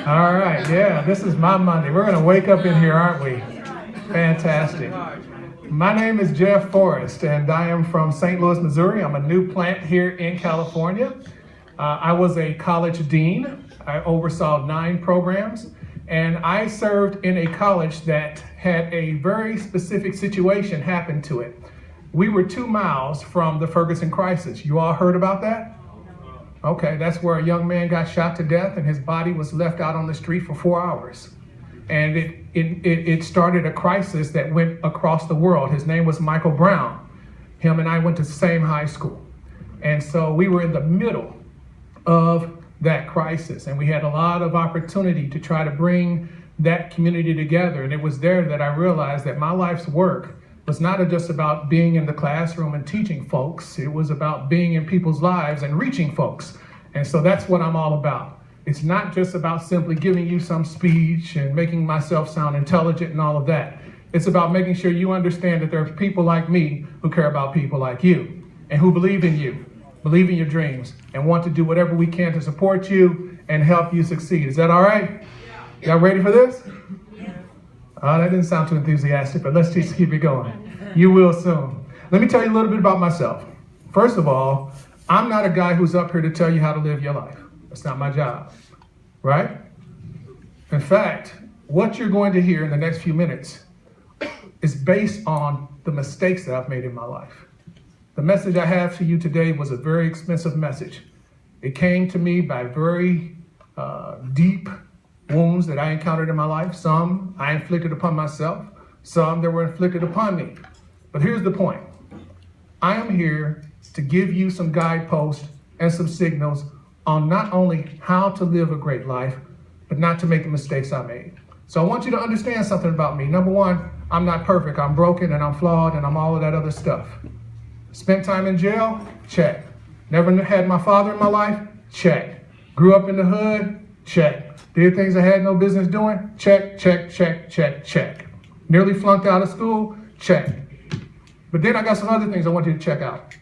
All right, yeah, this is my Monday. We're going to wake up in here, aren't we? Fantastic. My name is Jeff Forrest, and I am from St. Louis, Missouri. I'm a new plant here in California. I was a college dean. I oversaw 9 programs, and I served in a college that had a very specific situation happen to it. We were 2 miles from the Ferguson crisis. You all heard about that? Okay, that's where a young man got shot to death and his body was left out on the street for 4 hours. And it started a crisis that went across the world. His name was Michael Brown. Him and I went to the same high school. And so we were in the middle of that crisis. And we had a lot of opportunity to try to bring that community together. And it was there that I realized that my life's work was not just about being in the classroom and teaching folks. It was about being in people's lives and reaching folks. And so that's what I'm all about. It's not just about simply giving you some speech and making myself sound intelligent and all of that. It's about making sure you understand that there are people like me who care about people like you and who believe in you, believe in your dreams, and want to do whatever we can to support you and help you succeed. Is that all right? Y'all ready for this? That didn't sound too enthusiastic, but let's just keep it going. You will soon. Let me tell you a little bit about myself. First of all, I'm not a guy who's up here to tell you how to live your life. That's not my job, right? In fact, what you're going to hear in the next few minutes is based on the mistakes that I've made in my life. The message I have for you today was a very expensive message. It came to me by very deep wounds that I encountered in my life. Some I inflicted upon myself, some that were inflicted upon me. But here's the point. I am here to give you some guideposts and some signals on not only how to live a great life, but not to make the mistakes I made. So I want you to understand something about me. Number one, I'm not perfect. I'm broken and I'm flawed and I'm all of that other stuff. Spent time in jail? Check. Never had my father in my life? Check. Grew up in the hood? Check. Did things I had no business doing? Check, check, check, check, check. Nearly flunked out of school? Check. But then I got some other things I want you to check out.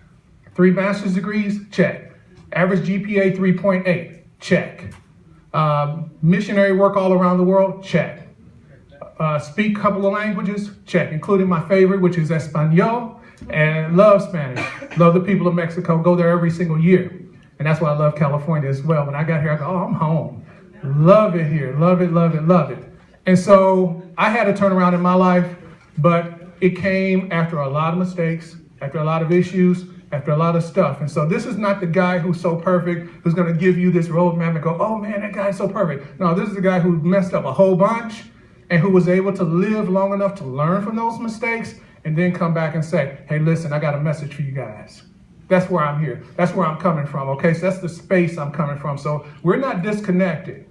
3 master's degrees? Check. Average GPA 3.8? Check. Missionary work all around the world? Check. Speak a couple of languages? Check, including my favorite, which is Espanol, and love Spanish. Love the people of Mexico. Go there every single year. And that's why I love California as well. When I got here, I go, oh, I'm home. Love it here. Love it, love it, love it. And so I had a turnaround in my life, but it came after a lot of mistakes, after a lot of issues, after a lot of stuff. And so this is not the guy who's so perfect, who's going to give you this roadmap and go, oh man, that guy's so perfect. No, this is the guy who messed up a whole bunch and who was able to live long enough to learn from those mistakes and then come back and say, hey, listen, I got a message for you guys. That's where I'm here. That's where I'm coming from, okay? So that's the space I'm coming from. So we're not disconnected.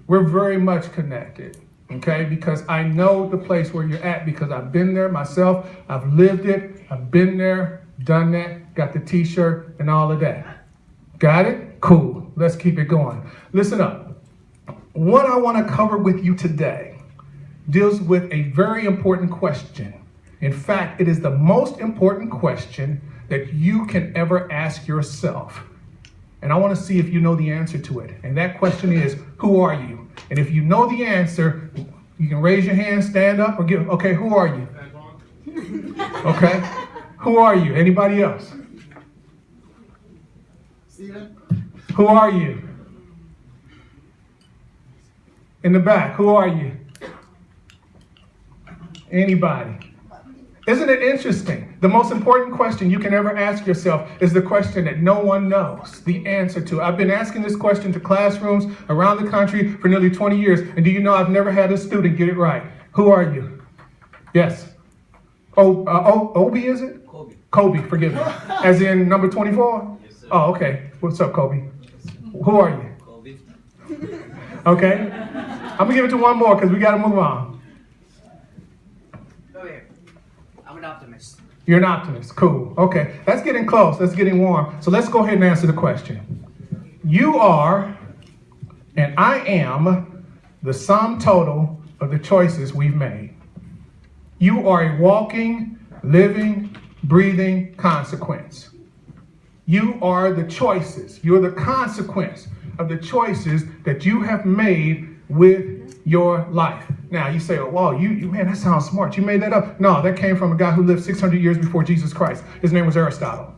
We're very much connected, okay? Because I know the place where you're at because I've been there myself. I've lived it. I've been there, done that, got the t-shirt and all of that. Got it? Cool. Let's keep it going. Listen up. What I want to cover with you today deals with a very important question. In fact, it is the most important question that you can ever ask yourself. And I want to see if you know the answer to it. And that question is, who are you? And if you know the answer, you can raise your hand, stand up, or give, okay, who are you? Okay, who are you? Anybody else? Steven? Who are you? In the back, who are you? Anybody? Isn't it interesting? The most important question you can ever ask yourself is the question that no one knows the answer to. I've been asking this question to classrooms around the country for nearly 20 years. And do you know I've never had a student get it right? Who are you? Yes. Obi, is it? Kobe. Kobe, forgive me. As in number 24? Yes, sir. Oh, okay. What's up, Kobe? Who are you? Kobe. Okay. I'm going to give it to one more because we got to move on. I'm an optimist. You're an optimist. Cool. Okay. That's getting close. That's getting warm. So let's go ahead and answer the question. You are, and I am, the sum total of the choices we've made. You are a walking, living, breathing consequence. You are the choices. You're the consequence of the choices that you have made with your life. Now you say, oh, wow, you man, that sounds smart. You made that up. No, that came from a guy who lived 600 years before Jesus Christ. His name was Aristotle.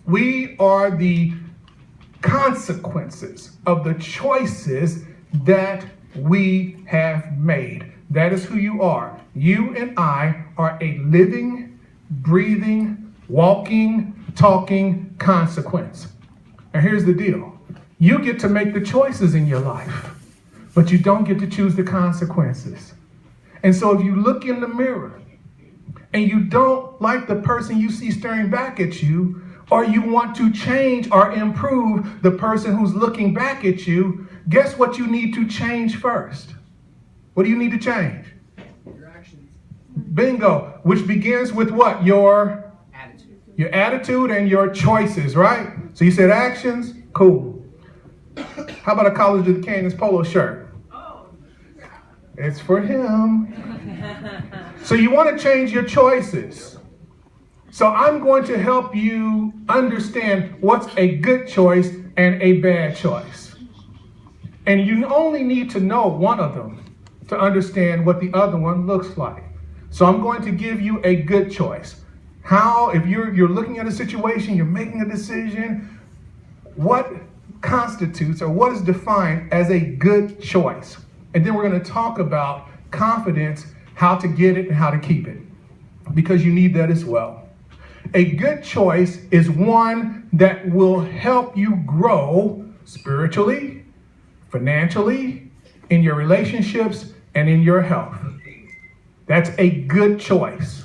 We are the consequences of the choices that we have made. That is who you are. You and I are a living, breathing, walking, talking consequence. And here's the deal. You get to make the choices in your life, but you don't get to choose the consequences. And so if you look in the mirror and you don't like the person you see staring back at you, or you want to change or improve the person who's looking back at you, guess what you need to change first? What do you need to change? Your actions. Bingo. Which begins with what? Your Attitude. Your attitude and your choices, right? So you said actions? Cool. How about a College of the Canyons polo shirt? It's for him. So you want to change your choices. So I'm going to help you understand what's a good choice and a bad choice. And you only need to know one of them to understand what the other one looks like. So I'm going to give you a good choice. How, if you're looking at a situation, you're making a decision, what constitutes or what is defined as a good choice? And then we're going to talk about confidence, how to get it and how to keep it, because you need that as well. A good choice is one that will help you grow spiritually, financially, in your relationships, and in your health. That's a good choice.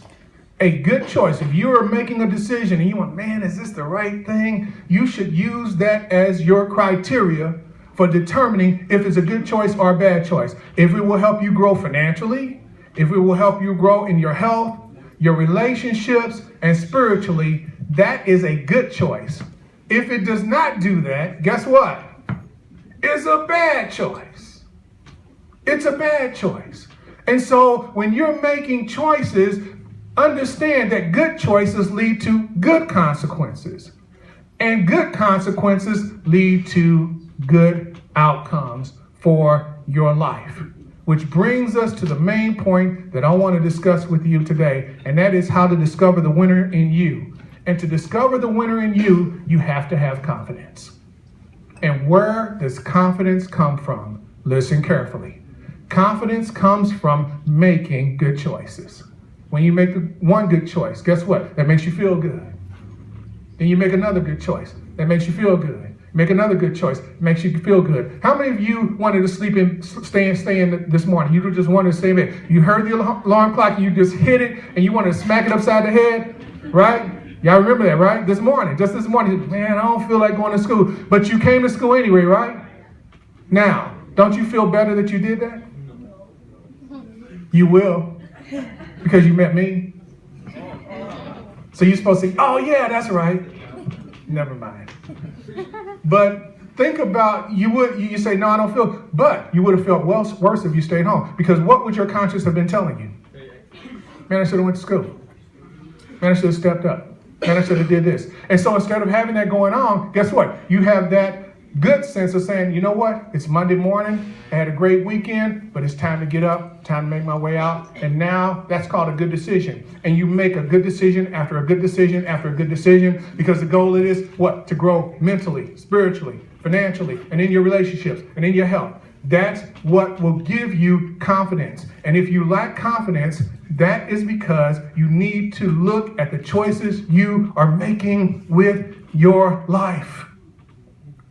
A good choice. If you are making a decision and you want, man, is this the right thing? You should use that as your criteria for determining if it's a good choice or a bad choice. If it will help you grow financially, if it will help you grow in your health, your relationships, and spiritually, that is a good choice. If it does not do that, guess what? It's a bad choice. It's a bad choice. And so when you're making choices, understand that good choices lead to good consequences. And good consequences lead to good outcomes for your life. Which brings us to the main point that I want to discuss with you today, and that is how to discover the winner in you. And to discover the winner in you, you have to have confidence. And where does confidence come from? Listen carefully. Confidence comes from making good choices. When you make one good choice, guess what? That makes you feel good. Then you make another good choice. That makes you feel good. Make another good choice. Makes you feel good. How many of you wanted to stay in this morning? You just wanted to stay in bed. You heard the alarm clock and you just hit it and you wanted to smack it upside the head, right? Y'all remember that, right? This morning, man, I don't feel like going to school. But you came to school anyway, right? Now, don't you feel better that you did that? You will, because you met me. So you're supposed to say, oh yeah, that's right. Never mind. But think about, you say, no, I don't feel, but you would have felt worse if you stayed home. Because what would your conscience have been telling you? Man, I should have went to school. Man, I should have stepped up. Man, I should have did this. And so instead of having that going on, guess what? You have that good sense of saying, you know what? It's Monday morning. I had a great weekend, but it's time to get up, time to make my way out. And now that's called a good decision. And you make a good decision after a good decision after a good decision, because the goal is what? To grow mentally, spiritually, financially, and in your relationships and in your health. That's what will give you confidence. And if you lack confidence, that is because you need to look at the choices you are making with your life.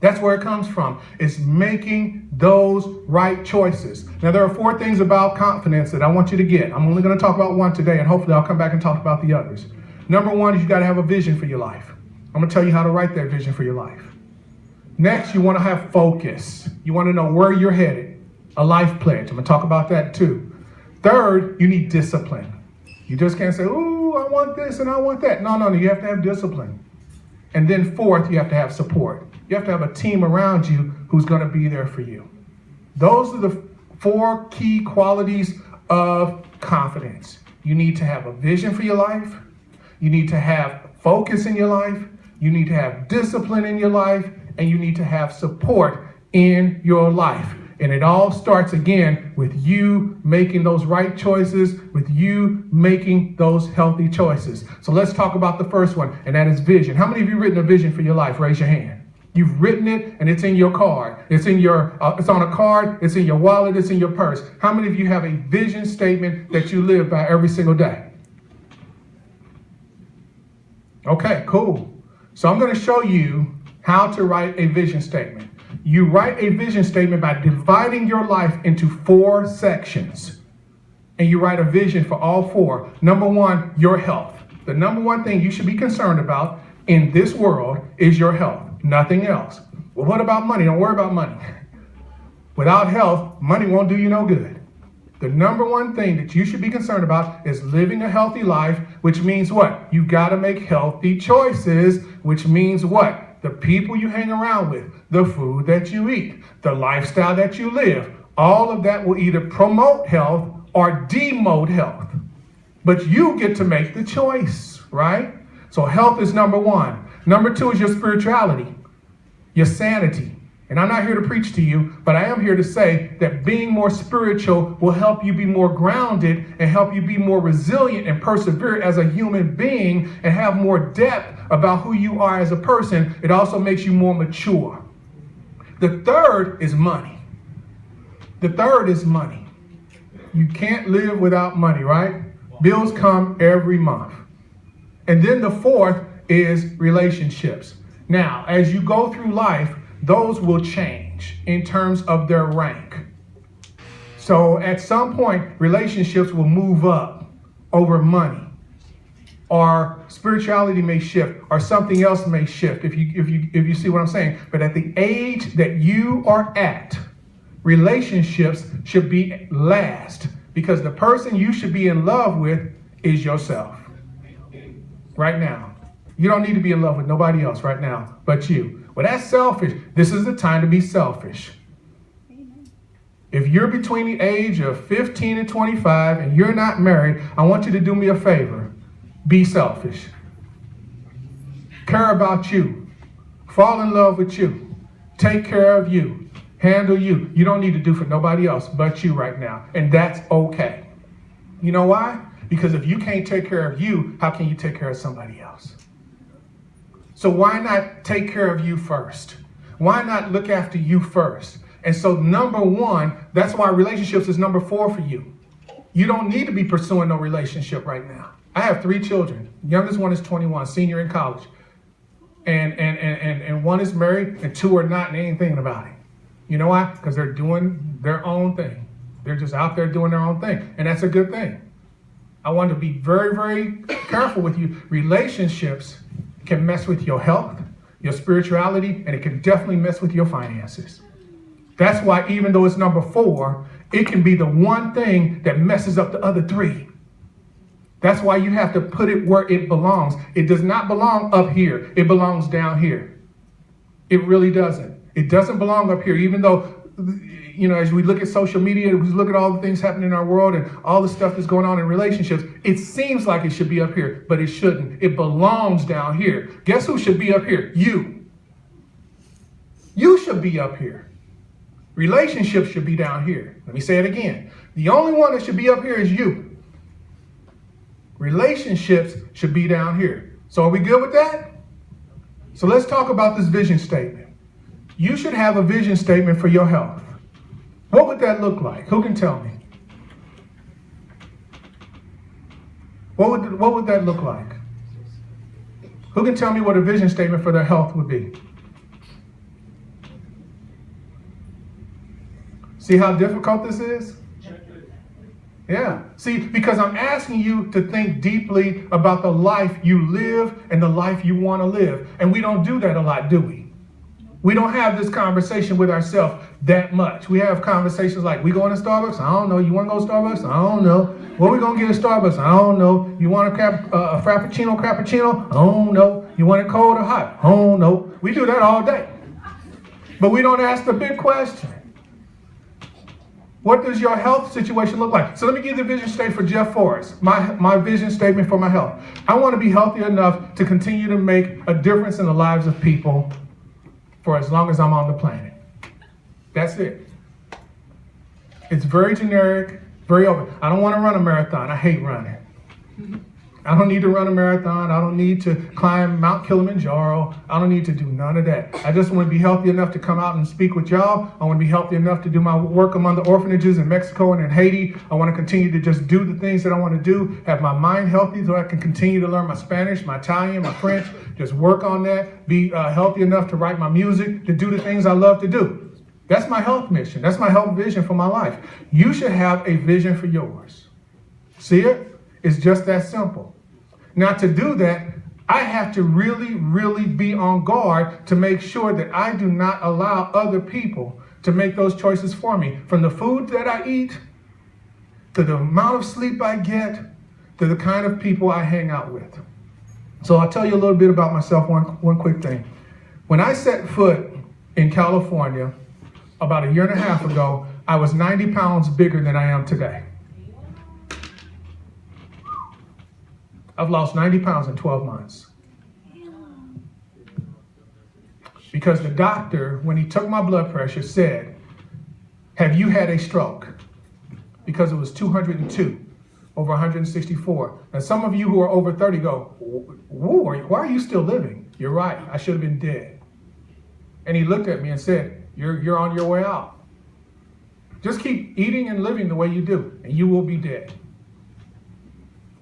That's where it comes from. It's making those right choices. Now, there are 4 things about confidence that I want you to get. I'm only going to talk about one today, and hopefully I'll come back and talk about the others. Number 1 is you got to have a vision for your life. I'm going to tell you how to write that vision for your life. Next, you want to have focus. You want to know where you're headed. A life pledge. I'm going to talk about that too. Third, you need discipline. You just can't say, ooh, I want this and I want that. No. You have to have discipline. And then 4th, you have to have support. You have to have a team around you who's going to be there for you. Those are the 4 key qualities of confidence. You need to have a vision for your life. You need to have focus in your life. You need to have discipline in your life. And you need to have support in your life. And it all starts again with you making those right choices, with you making those healthy choices. So let's talk about the first one, and that is vision. How many of you written a vision for your life? Raise your hand. You've written it, and it's in your card. It's on a card. It's in your wallet. It's in your purse. How many of you have a vision statement that you live by every single day? Okay, cool. So I'm going to show you how to write a vision statement. You write a vision statement by dividing your life into 4 sections. And you write a vision for all 4. Number 1, your health. The number 1 thing you should be concerned about in this world is your health. Nothing else. Well, what about money? Don't worry about money. Without health, money won't do you no good. The number 1 thing that you should be concerned about is living a healthy life, which means what? You've got to make healthy choices, which means what? The people you hang around with, the food that you eat, the lifestyle that you live, all of that will either promote health or demote health. But you get to make the choice, right? So health is number 1. Number 2 is your spirituality, your sanity. And I'm not here to preach to you, but I am here to say that being more spiritual will help you be more grounded and help you be more resilient and persevere as a human being and have more depth about who you are as a person. It also makes you more mature. The third is money. The third is money. You can't live without money, right? Bills come every month. And then the fourth is relationships. Now, as you go through life, those will change in terms of their rank. So at some point, relationships will move up over money, or spirituality may shift, or something else may shift, if you see what I'm saying. But at the age that you are at, relationships should be last, because the person you should be in love with is yourself right now. You don't need to be in love with nobody else right now but you. Well, that's selfish. This is the time to be selfish. If you're between the age of 15 and 25 and you're not married, I want you to do me a favor. Be selfish. Care about you. Fall in love with you. Take care of you. Handle you. You don't need to do for nobody else but you right now. And that's okay. You know why? Because if you can't take care of you, how can you take care of somebody else? So why not take care of you first? Why not look after you first? And so number 1, that's why relationships is number 4 for you. You don't need to be pursuing no relationship right now. I have 3 children. The youngest one is 21, senior in college. And one is married and 2 are not, and they ain't thinking about it. You know why? Because they're doing their own thing. They're just out there doing their own thing. And that's a good thing. I want to be very, very careful with you. Relationships can mess with your health, your spirituality, and it can definitely mess with your finances. That's why even though it's number 4, it can be the one thing that messes up the other 3. That's why you have to put it where it belongs. It does not belong up here. It belongs down here. It really doesn't. It doesn't belong up here, even though, you know, as we look at social media, we look at all the things happening in our world and all the stuff that's going on in relationships, it seems like it should be up here, but it shouldn't. It belongs down here. Guess who should be up here? You. You should be up here. Relationships should be down here. Let me say it again. The only one that should be up here is you. Relationships should be down here. So are we good with that? So let's talk about this vision statement. You should have a vision statement for your health. What would that look like? Who can tell me? What would that look like? Who can tell me what a vision statement for their health would be? See how difficult this is? Yeah. See, because I'm asking you to think deeply about the life you live and the life you want to live. And we don't do that a lot, do we? We don't have this conversation with ourselves that much. We have conversations like, we going to Starbucks? I don't know. You want to go to Starbucks? I don't know. What we going to get at Starbucks? I don't know. You want a frappuccino? I don't know. You want it cold or hot? I don't know. We do that all day. But we don't ask the big question. What does your health situation look like? So let me give you the vision statement for Jeff Forrest, my vision statement for my health. I want to be healthy enough to continue to make a difference in the lives of people for as long as I'm on the planet. That's it. It's very generic, very open. I don't want to run a marathon. I hate running. I don't need to run a marathon. I don't need to climb Mount Kilimanjaro. I don't need to do none of that. I just want to be healthy enough to come out and speak with y'all. I want to be healthy enough to do my work among the orphanages in Mexico and in Haiti. I want to continue to just do the things that I want to do, have my mind healthy so I can continue to learn my Spanish, my Italian, my French, just work on that, be healthy enough to write my music, to do the things I love to do. That's my health mission. That's my health vision for my life. You should have a vision for yours. See it? It's just that simple. Now, to do that, I have to really, really be on guard to make sure that I do not allow other people to make those choices for me. From the food that I eat, to the amount of sleep I get, to the kind of people I hang out with. So I'll tell you a little bit about myself, one quick thing. When I set foot in California about a year and a half ago, I was 90 pounds bigger than I am today. I've lost 90 pounds in 12 months. Because the doctor, when he took my blood pressure, said, "Have you had a stroke?" Because it was 202 over 164. And some of you who are over 30 go, "Whoa, why are you still living?" You're right, I should have been dead. And he looked at me and said, you're on your way out. Just keep eating and living the way you do, and you will be dead.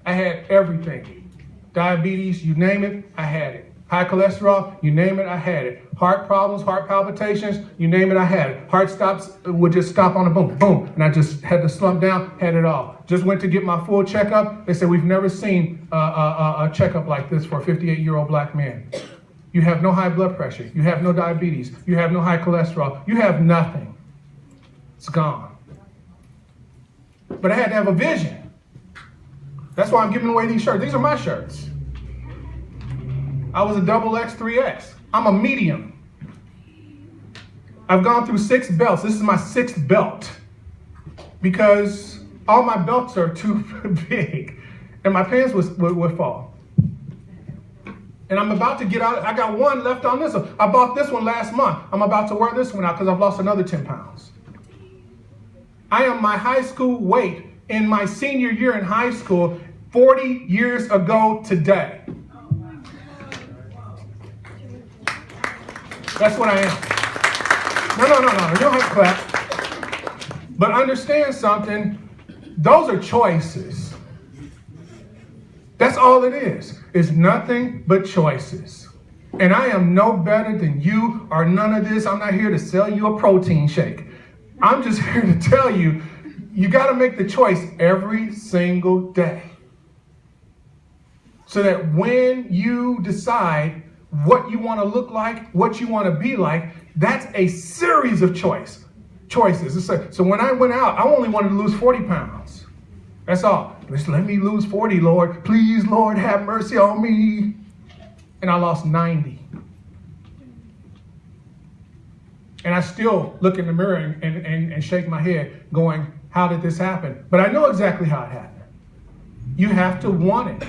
I had everything. Diabetes, you name it, I had it. High cholesterol, you name it, I had it. Heart problems, heart palpitations, you name it, I had it. Heart stops would just stop on a boom, boom. And I just had to slump down, had it all. Just went to get my full checkup. They said, "We've never seen a checkup like this for a 58-year-old black man. You have no high blood pressure. You have no diabetes. You have no high cholesterol. You have nothing. It's gone." But I had to have a vision. That's why I'm giving away these shirts. These are my shirts. I was a XXX, 3X. I'm a medium. I've gone through 6 belts. This is my 6th belt because all my belts are too big and my pants would fall. And I'm about to get out. I got one left on this one. I bought this one last month. I'm about to wear this one out because I've lost another 10 pounds. I am my high school weight in my senior year in high school 40 years ago today. That's what I am. No. You don't have to clap. But understand something. Those are choices. That's all it is. It's nothing but choices. And I am no better than you or none of this. I'm not here to sell you a protein shake. I'm just here to tell you, you got to make the choice every single day. So that when you decide what you want to look like, what you want to be like, that's a series of choices. So when I went out, I only wanted to lose 40 pounds. That's all. Just let me lose 40, Lord. Please, Lord, have mercy on me. And I lost 90. And I still look in the mirror and shake my head going, how did this happen? But I know exactly how it happened. You have to want it.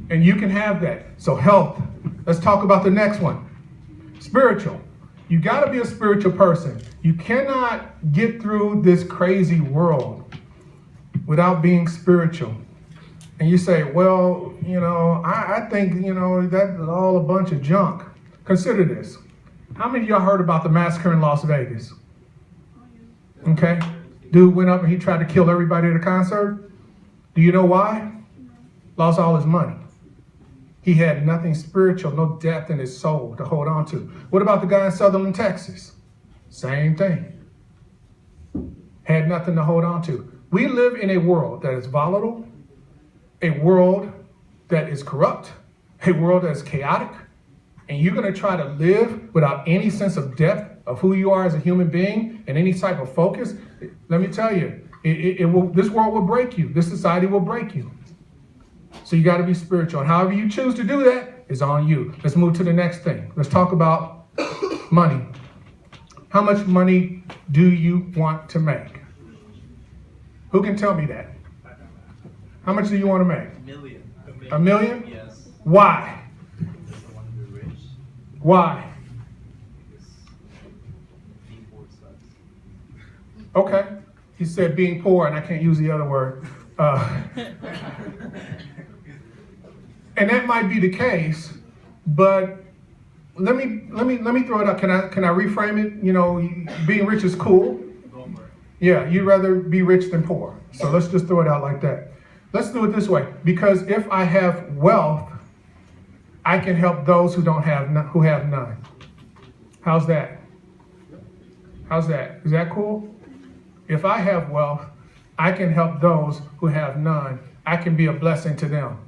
And you can have that. So health. Let's talk about the next one. Spiritual. You got to be a spiritual person. You cannot get through this crazy world without being spiritual. And you say, well, I think, that's all a bunch of junk. Consider this. How many of y'all heard about the massacre in Las Vegas? Okay. Dude went up and he tried to kill everybody at a concert. Do you know why? Lost all his money. He had nothing spiritual, no depth in his soul to hold on to. What about the guy in Sutherland, Texas? Same thing. Had nothing to hold on to. We live in a world that is volatile, a world that is corrupt, a world that is chaotic, and you're going to try to live without any sense of depth of who you are as a human being and any type of focus. Let me tell you, this world will break you. This society will break you. So you got to be spiritual. And however you choose to do that is on you. Let's move to the next thing. Let's talk about money. How much money do you want to make? Who can tell me that? How much do you want to make? $1 million. $1 million? Yes. Why? Because I want to be rich. Why? Because being poor sucks. Okay. He said being poor, and I can't use the other word. And that might be the case, but let me throw it up. Can I reframe it? You know, being rich is cool. Yeah, you'd rather be rich than poor. So let's just throw it out like that. Let's do it this way. Because if I have wealth, I can help those who have none. How's that? How's that? Is that cool? If I have wealth, I can help those who have none. I can be a blessing to them.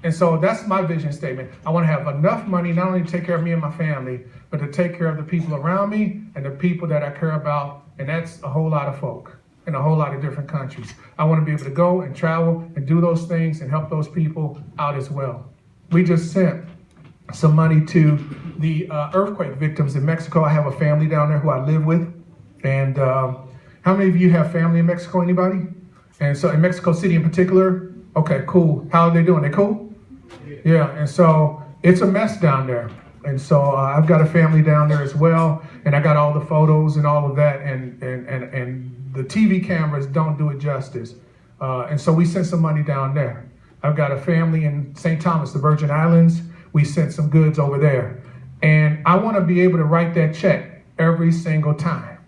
And so that's my vision statement. I want to have enough money not only to take care of me and my family, but to take care of the people around me and the people that I care about. And that's a whole lot of folk in a whole lot of different countries. I want to be able to go and travel and do those things and help those people out as well. We just sent some money to the earthquake victims in Mexico. I have a family down there who I live with. And how many of you have family in Mexico? Anybody? And so in Mexico City in particular? Okay, cool. How are they doing? They cool? Yeah, and so it's a mess down there. And so I've got a family down there as well, and I got all the photos and all of that, and the TV cameras don't do it justice. And so we sent some money down there. I've got a family in St. Thomas, the Virgin Islands. We sent some goods over there. And I want to be able to write that check every single time,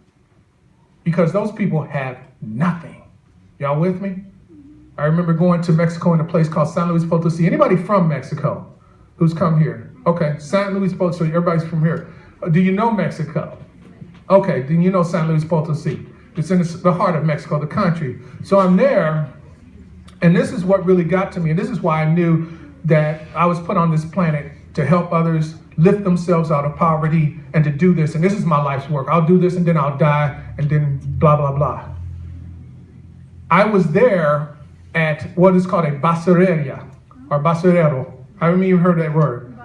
because those people have nothing. Y'all with me? I remember going to Mexico in a place called San Luis Potosí. Anybody from Mexico who's come here? Okay, San Luis Potosí, everybody's from here. Do you know Mexico? Okay, then you know San Luis Potosí. It's in the heart of Mexico, the country. So I'm there, and this is what really got to me, and this is why I knew that I was put on this planet to help others lift themselves out of poverty and to do this. And this is my life's work. I'll do this and then I'll die and then blah, blah, blah. I was there at what is called a basureria or basurero. I mean, you've heard that word.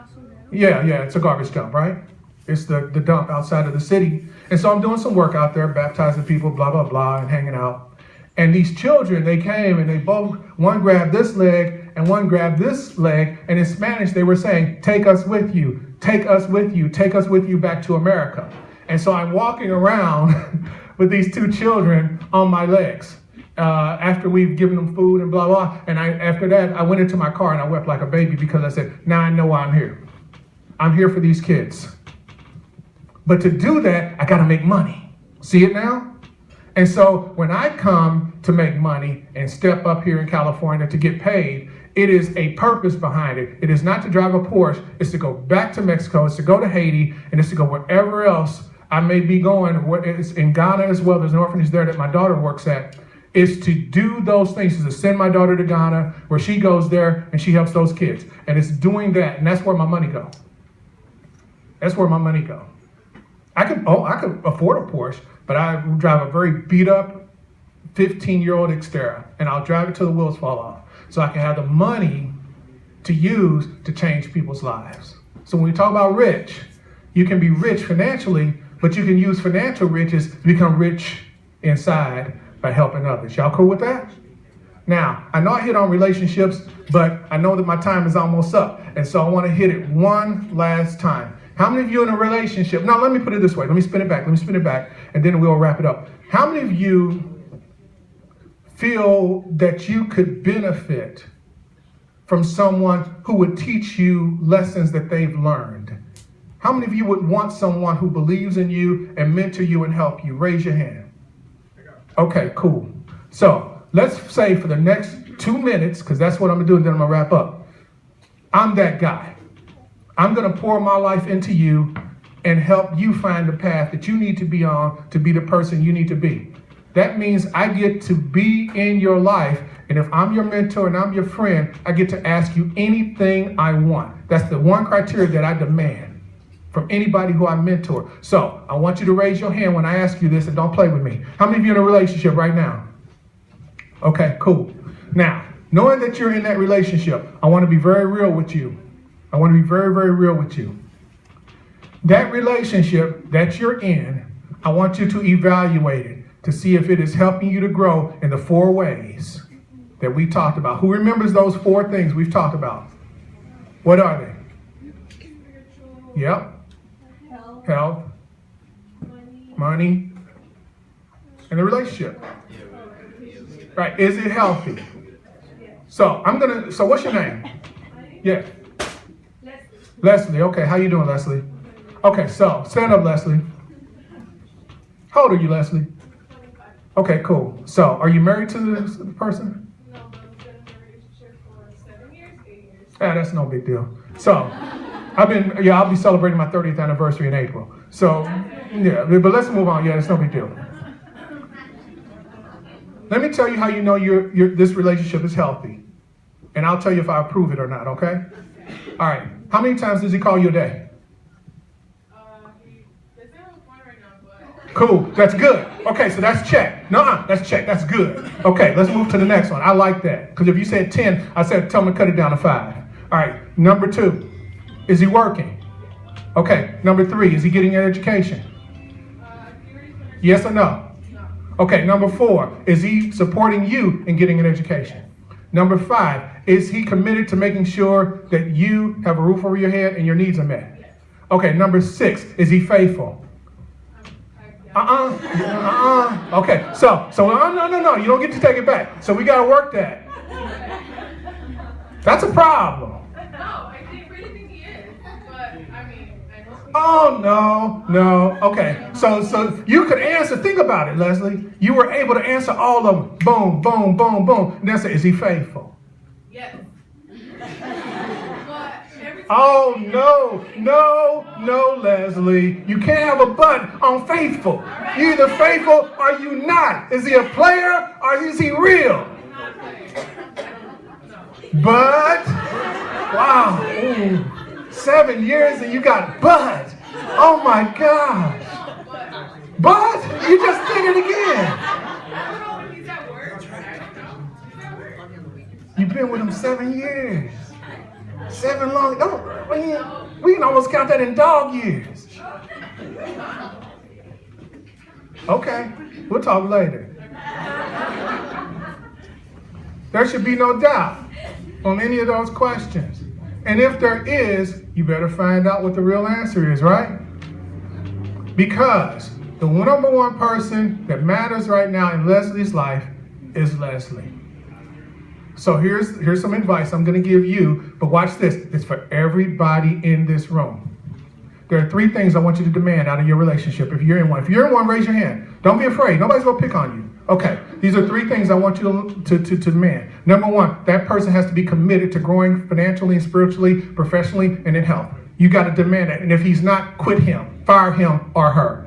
Yeah, it's a garbage dump, right? It's the dump outside of the city. And so I'm doing some work out there, baptizing people, blah, blah, blah, and hanging out. And these children, they came and they both, one grabbed this leg and one grabbed this leg. And in Spanish, they were saying, take us with you, take us with you, take us with you back to America. And so I'm walking around with these two children on my legs. After we've given them food and blah, blah. And after that, I went into my car and I wept like a baby because I said, now I know why I'm here. I'm here for these kids. But to do that, I got to make money. See it now? And so when I come to make money and step up here in California to get paid, it is a purpose behind it. It is not to drive a Porsche. It's to go back to Mexico. It's to go to Haiti. And it's to go wherever else I may be going. It's in Ghana as well. There's an orphanage there that my daughter works at. Is to do those things, is to send my daughter to Ghana, where she goes there and she helps those kids. And it's doing that, and that's where my money go. That's where my money go. I could afford a Porsche, but I drive a very beat up 15-year-old Xterra, and I'll drive it till the wheels fall off, so I can have the money to use to change people's lives. So when we talk about rich, you can be rich financially, but you can use financial riches to become rich inside by helping others. Y'all cool with that? Now, I know I hit on relationships, but I know that my time is almost up. And so I want to hit it one last time. How many of you in a relationship? Now, let me put it this way. Let me spin it back, and then we'll wrap it up. How many of you feel that you could benefit from someone who would teach you lessons that they've learned? How many of you would want someone who believes in you and mentor you and help you? Raise your hand. Okay, cool. So let's say for the next 2 minutes, because that's what I'm going to do, and then I'm going to wrap up. I'm that guy. I'm going to pour my life into you and help you find the path that you need to be on to be the person you need to be. That means I get to be in your life, and if I'm your mentor and I'm your friend, I get to ask you anything I want. That's the one criteria that I demand from anybody who I mentor. So I want you to raise your hand when I ask you this, and don't play with me. How many of you in a relationship right now? Okay, cool. Now, knowing that you're in that relationship, I want to be very real with you. I want to be very, very real with you. That relationship that you're in, I want you to evaluate it to see if it is helping you to grow in the 4 ways that we talked about. Who remembers those 4 things we've talked about? What are they? Yep. Health, money, and the relationship. Right? Is it healthy? So so what's your name? Yeah. Leslie. Okay, how you doing, Leslie? Okay, so stand up, Leslie. How old are you, Leslie? Okay, cool. So are you married to this person? No, but I've been in a relationship for 7 years, 8 years. Yeah, that's no big deal. So I'll be celebrating my 30th anniversary in April. So yeah, but let's move on. Yeah, it's no big deal. Let me tell you how you know this relationship is healthy. And I'll tell you if I approve it or not, okay? All right. How many times does he call you a day? He doesn't have a phone right now, but... Cool. That's good. Okay, so that's check. No, that's check. That's good. Okay, let's move to the next one. I like that. Because if you said 10, I said tell him to cut it down to 5. All right. Number 2, is he working? Okay. Number 3, is he getting an education? Yes or no? No. Okay. Number 4, is he supporting you in getting an education? Number 5, is he committed to making sure that you have a roof over your head and your needs are met? Okay. Number 6, is he faithful? Okay. So no. You don't get to take it back. So we got to work that. That's a problem. No, I really think he is. But, I mean, I know... Oh, no. Okay. So you could answer. Think about it, Leslie. You were able to answer all of them. Boom, boom, boom, boom. And that's it. Is he faithful? Yes. Oh, no, Leslie. You can't have a but on faithful. You're either faithful or you not. Is he a player or is he real? But, wow, ooh, 7 years and you got but. Oh my gosh. But, you just did it again. You've been with him 7 years. 7 long, we can almost count that in dog years. Okay, we'll talk later. There should be no doubt on any of those questions. And if there is, you better find out what the real answer is, right? Because the number one person that matters right now in Leslie's life is Leslie. So here's some advice I'm going to give you, but watch this. It's for everybody in this room. There are 3 things I want you to demand out of your relationship if you're in one. If you're in one, raise your hand. Don't be afraid. Nobody's going to pick on you. Okay, these are 3 things I want you to demand. Number 1, that person has to be committed to growing financially and spiritually, professionally, and in health. You got to demand that. And if he's not, quit him, fire him or her.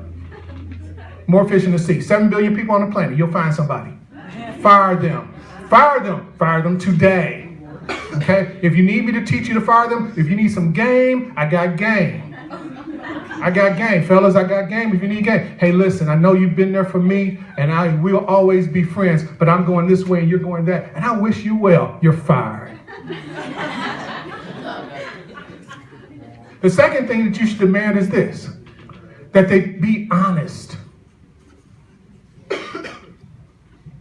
More fish in the sea. 7 billion people on the planet. You'll find somebody. Fire them. Fire them. Fire them today. Okay? If you need me to teach you to fire them, if you need some game, I got game. I got game. Fellas, I got game if you need game. Hey, listen, I know you've been there for me, and I will always be friends, but I'm going this way and you're going that, and I wish you well. You're fired. The second thing that you should demand is this, that they be honest. And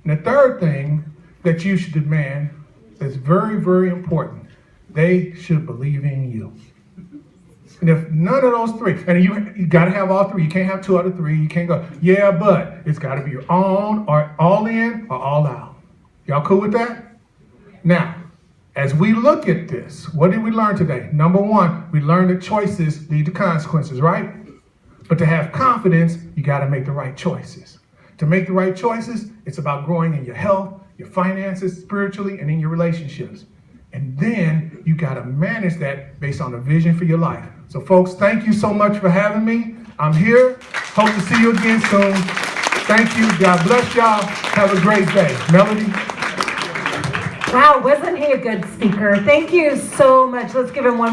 the third thing that you should demand that's very, very important, they should believe in you. And if none of those 3, and you got to have all 3, you can't have 2 out of 3, you can't go, yeah, but it's got to be your own or all in or all out. Y'all cool with that? Now, as we look at this, what did we learn today? Number 1, we learned that choices lead to consequences, right? But to have confidence, you got to make the right choices. To make the right choices, it's about growing in your health, your finances, spiritually, and in your relationships. And then you got to manage that based on a vision for your life. So folks, thank you so much for having me. I'm here. Hope to see you again soon. Thank you. God bless y'all. Have a great day. Melody? Wow, wasn't he a good speaker? Thank you so much. Let's give him one more.